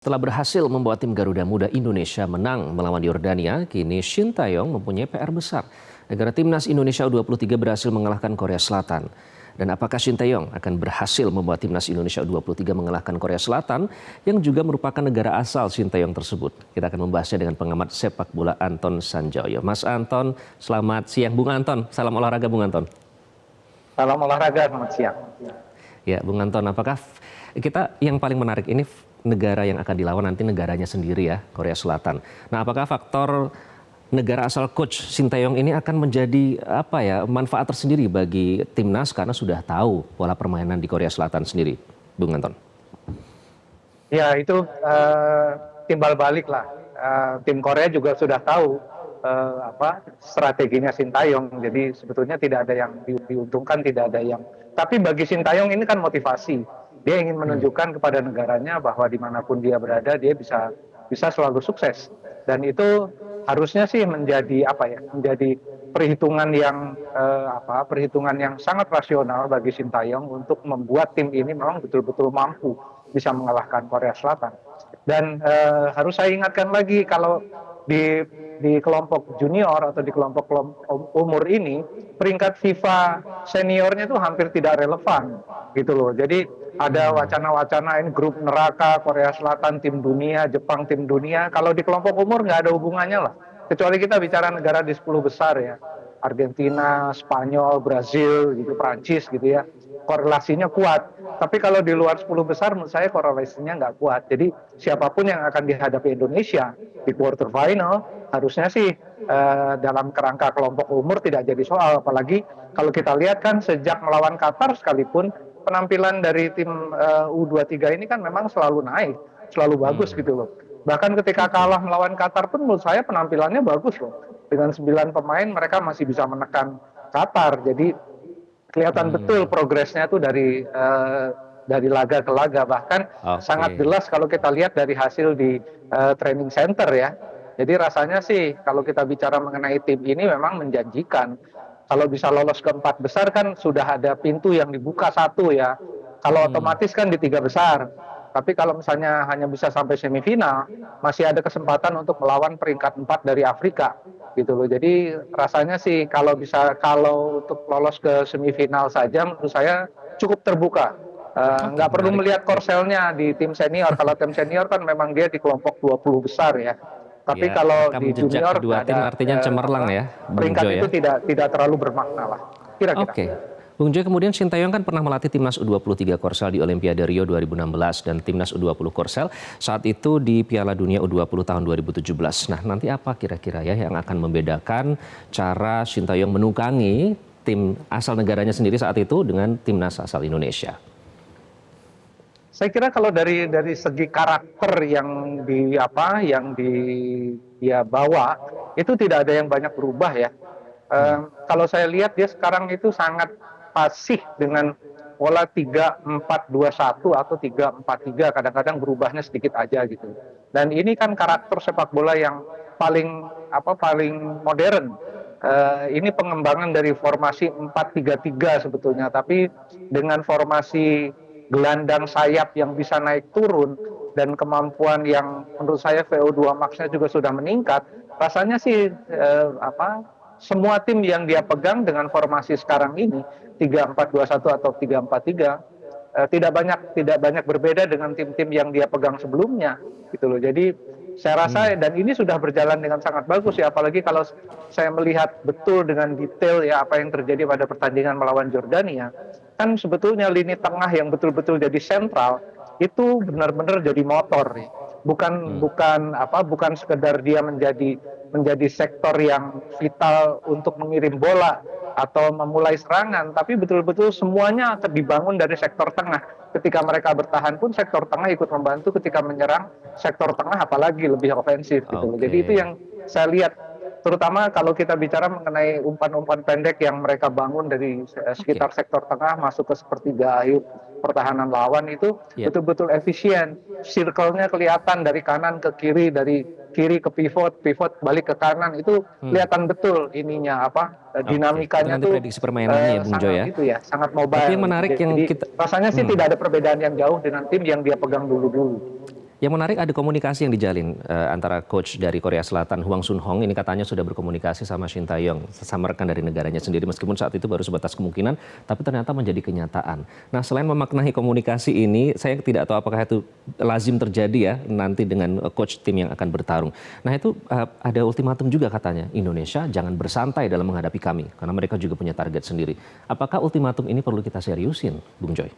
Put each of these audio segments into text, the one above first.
Setelah berhasil membawa tim Garuda Muda Indonesia menang melawan Yordania, kini Shin Taeyong mempunyai PR besar. Negara timnas Indonesia U23 berhasil mengalahkan Korea Selatan. Dan apakah Shin Taeyong akan berhasil membawa timnas Indonesia U23 mengalahkan Korea Selatan yang juga merupakan negara asal Shin Taeyong tersebut? Kita akan membahasnya dengan pengamat sepak bola Anton Sanjoyo. Mas Anton, selamat siang. Bung Anton, salam olahraga Bung Anton. Salam olahraga, selamat siang. Ya, Bung Anton, apakah kita yang paling menarik ini negara yang akan dilawan nanti negaranya sendiri ya, Korea Selatan. Nah, apakah faktor negara asal coach Shin Taeyong ini akan menjadi manfaat tersendiri bagi timnas karena sudah tahu pola permainan di Korea Selatan sendiri, Bung Anton? Ya, itu timbal balik lah. Tim Korea juga sudah tahu strateginya Shin Taeyong. Jadi sebetulnya tidak ada yang diuntungkan, tidak ada yang. Tapi bagi Shin Taeyong ini kan motivasi. Dia ingin menunjukkan kepada negaranya bahwa dimanapun dia berada, dia bisa selalu sukses. Dan itu harusnya sih menjadi menjadi perhitungan yang sangat rasional bagi Shin Taeyong untuk membuat tim ini memang betul-betul mampu bisa mengalahkan Korea Selatan. Dan harus saya ingatkan lagi kalau di kelompok junior atau di kelompok umur ini peringkat FIFA seniornya itu hampir tidak relevan gitu loh. Jadi ada wacana-wacana ini grup neraka, Korea Selatan tim dunia, Jepang tim dunia. Kalau di kelompok umur nggak ada hubungannya lah. Kecuali kita bicara negara di 10 besar ya. Argentina, Spanyol, Brazil, gitu, Prancis gitu ya. Korelasinya kuat. Tapi kalau di luar 10 besar menurut saya korelasinya nggak kuat. Jadi siapapun yang akan dihadapi Indonesia di quarter final harusnya sih dalam kerangka kelompok umur tidak jadi soal. Apalagi kalau kita lihat kan sejak melawan Qatar sekalipun penampilan dari tim U23 ini kan memang selalu naik, selalu bagus gitu loh. Bahkan ketika kalah melawan Qatar pun menurut saya penampilannya bagus loh. Dengan 9 pemain mereka masih bisa menekan Qatar. Jadi kelihatan betul progresnya tuh dari laga ke laga. Bahkan sangat jelas kalau kita lihat dari hasil di training center ya. Jadi rasanya sih kalau kita bicara mengenai tim ini memang menjanjikan. Kalau bisa lolos ke 4 besar kan sudah ada pintu yang dibuka satu ya. Kalau otomatis kan di 3 besar. Tapi kalau misalnya hanya bisa sampai semifinal, masih ada kesempatan untuk melawan peringkat 4 dari Afrika gitu loh. Jadi rasanya sih kalau untuk lolos ke semifinal saja menurut saya cukup terbuka. Nggak perlu melihat korselnya di tim senior. Kalau tim senior kan memang dia di kelompok 20 besar ya. Tapi ya, kalau di junior kedua tim artinya cemerlang ya. Peringkat itu tidak terlalu bermakna lah. Kira-kira. Oke. Bung Joy, kemudian Shin Taeyong kan pernah melatih timnas U23 Korsel di Olimpiade Rio 2016 dan timnas U20 Korsel saat itu di Piala Dunia U20 tahun 2017. Nah, nanti apa kira-kira ya yang akan membedakan cara Shin Taeyong menunggangi tim asal negaranya sendiri saat itu dengan timnas asal Indonesia? Saya kira kalau dari segi karakter yang dia bawa itu tidak ada yang banyak berubah ya. Kalau saya lihat dia sekarang itu sangat fasih dengan pola 3-4-2-1 atau 3-4-3, kadang-kadang berubahnya sedikit aja gitu. Dan ini kan karakter sepak bola yang paling modern. Ini pengembangan dari formasi 4-3-3 sebetulnya, tapi dengan formasi gelandang sayap yang bisa naik turun dan kemampuan yang menurut saya VO2 max-nya juga sudah meningkat, rasanya sih semua tim yang dia pegang dengan formasi sekarang ini 3-4-2-1 atau 3-4-3 tidak banyak berbeda dengan tim-tim yang dia pegang sebelumnya gitu loh. Jadi saya rasa dan ini sudah berjalan dengan sangat bagus ya, apalagi kalau saya melihat betul dengan detail ya apa yang terjadi pada pertandingan melawan Yordania. Kan sebetulnya lini tengah yang betul-betul jadi sentral itu benar-benar jadi motor nih. Bukan sekedar dia menjadi sektor yang vital untuk mengirim bola atau memulai serangan, tapi betul-betul semuanya dibangun dari sektor tengah. Ketika mereka bertahan pun sektor tengah ikut membantu, ketika menyerang sektor tengah apalagi lebih ofensif gitu. Jadi itu yang saya lihat, terutama kalau kita bicara mengenai umpan-umpan pendek yang mereka bangun dari sekitar sektor tengah masuk ke sepertiga akhir pertahanan lawan itu betul-betul efisien. Circle-nya kelihatan dari kanan ke kiri, dari kiri ke pivot balik ke kanan, itu kelihatan betul ininya dinamikanya tuh. Prediksi permainannya ya Bung Joy ya. Gitu ya, sangat mobile. Tapi yang menarik yang rasanya sih tidak ada perbedaan yang jauh dengan tim yang dia pegang dulu-dulu. Yang menarik ada komunikasi yang dijalin antara coach dari Korea Selatan Hwang Sun-hong ini katanya sudah berkomunikasi sama Shin Tae-yong, sesama rekan dari negaranya sendiri meskipun saat itu baru sebatas kemungkinan, tapi ternyata menjadi kenyataan. Nah, selain memaknai komunikasi ini, saya tidak tahu apakah itu lazim terjadi ya nanti dengan coach tim yang akan bertarung. Nah, itu ada ultimatum juga katanya, Indonesia jangan bersantai dalam menghadapi kami karena mereka juga punya target sendiri. Apakah ultimatum ini perlu kita seriusin, Bung Joy?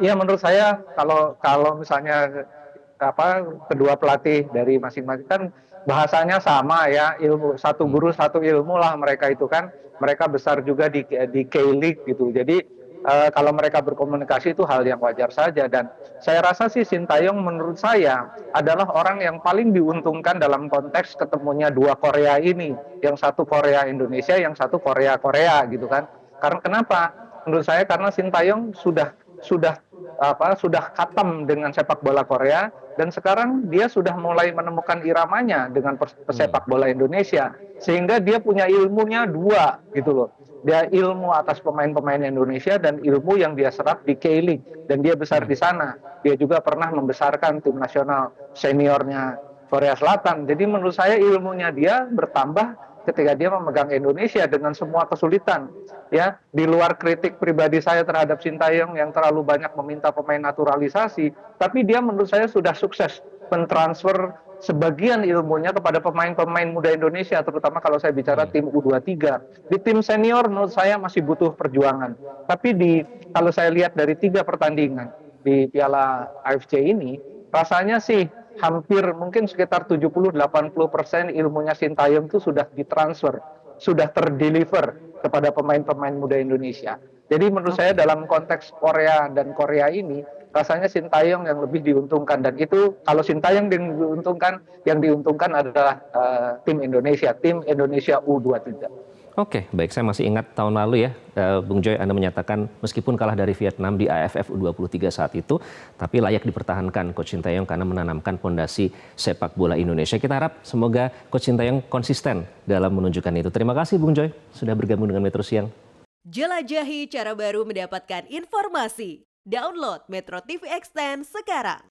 Ya menurut saya kalau misalnya kedua pelatih dari masing-masing kan bahasanya sama ya, ilmu satu guru satu ilmu lah mereka itu kan, mereka besar juga di K-League gitu. Jadi kalau mereka berkomunikasi itu hal yang wajar saja, dan saya rasa sih Shin Tae-yong menurut saya adalah orang yang paling diuntungkan dalam konteks ketemunya dua Korea ini, yang satu Korea Indonesia, yang satu Korea Korea gitu kan. Karena kenapa? Menurut saya karena Shin Tae-yong sudah khatam dengan sepak bola Korea, dan sekarang dia sudah mulai menemukan iramanya dengan pesepak bola Indonesia, sehingga dia punya ilmunya dua gitu loh. Dia ilmu atas pemain-pemain Indonesia dan ilmu yang dia serap di K-League, dan dia besar di sana. Dia juga pernah membesarkan tim nasional seniornya Korea Selatan. Jadi menurut saya ilmunya dia bertambah ketika dia memegang Indonesia dengan semua kesulitan. Ya, di luar kritik pribadi saya terhadap Shin Tae-yong yang terlalu banyak meminta pemain naturalisasi, tapi dia menurut saya sudah sukses mentransfer sebagian ilmunya kepada pemain-pemain muda Indonesia, terutama kalau saya bicara tim U23. Di tim senior menurut saya masih butuh perjuangan. Tapi kalau saya lihat dari 3 pertandingan di Piala AFC ini, rasanya sih hampir mungkin sekitar 70-80% ilmunya Shin Tae-yong itu sudah ditransfer, sudah terdeliver kepada pemain-pemain muda Indonesia. Jadi menurut saya dalam konteks Korea dan Korea ini, rasanya Shin Tae-yong yang lebih diuntungkan, dan itu kalau Shin Tae-yong yang diuntungkan adalah tim Indonesia U23. Oke, baik. Saya masih ingat tahun lalu ya, Bung Joy, Anda menyatakan meskipun kalah dari Vietnam di AFF U23 saat itu, tapi layak dipertahankan Coach Shin Tae-yong karena menanamkan fondasi sepak bola Indonesia. Kita harap semoga Coach Shin Tae-yong konsisten dalam menunjukkan itu. Terima kasih Bung Joy sudah bergabung dengan Metro Siang. Jelajahi cara baru mendapatkan informasi. Download Metro TV Extend sekarang.